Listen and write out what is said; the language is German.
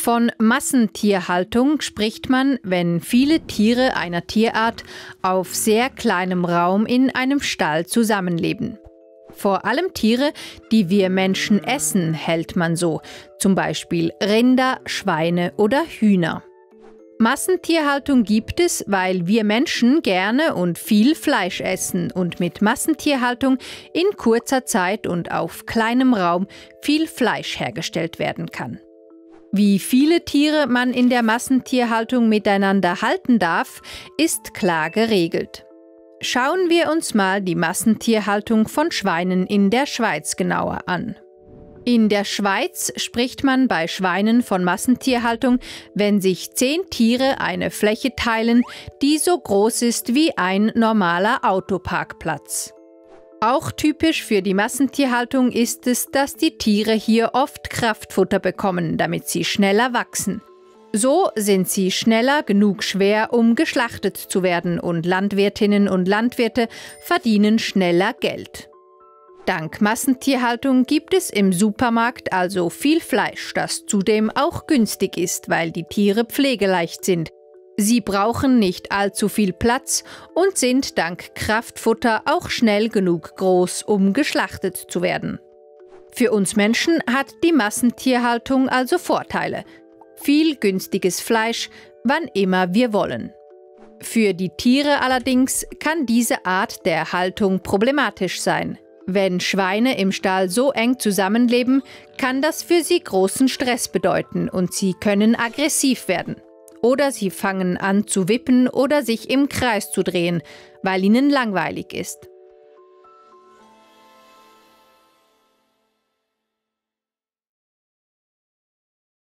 Von Massentierhaltung spricht man, wenn viele Tiere einer Tierart auf sehr kleinem Raum in einem Stall zusammenleben. Vor allem Tiere, die wir Menschen essen, hält man so, zum Beispiel Rinder, Schweine oder Hühner. Massentierhaltung gibt es, weil wir Menschen gerne und viel Fleisch essen und mit Massentierhaltung in kurzer Zeit und auf kleinem Raum viel Fleisch hergestellt werden kann. Wie viele Tiere man in der Massentierhaltung miteinander halten darf, ist klar geregelt. Schauen wir uns mal die Massentierhaltung von Schweinen in der Schweiz genauer an. In der Schweiz spricht man bei Schweinen von Massentierhaltung, wenn sich 10 Tiere eine Fläche teilen, die so groß ist wie ein normaler Autoparkplatz. Auch typisch für die Massentierhaltung ist es, dass die Tiere hier oft Kraftfutter bekommen, damit sie schneller wachsen. So sind sie schneller genug schwer, um geschlachtet zu werden, und Landwirtinnen und Landwirte verdienen schneller Geld. Dank Massentierhaltung gibt es im Supermarkt also viel Fleisch, das zudem auch günstig ist, weil die Tiere pflegeleicht sind. Sie brauchen nicht allzu viel Platz und sind dank Kraftfutter auch schnell genug groß, um geschlachtet zu werden. Für uns Menschen hat die Massentierhaltung also Vorteile. Viel günstiges Fleisch, wann immer wir wollen. Für die Tiere allerdings kann diese Art der Haltung problematisch sein. Wenn Schweine im Stall so eng zusammenleben, kann das für sie großen Stress bedeuten und sie können aggressiv werden. Oder sie fangen an zu wippen oder sich im Kreis zu drehen, weil ihnen langweilig ist.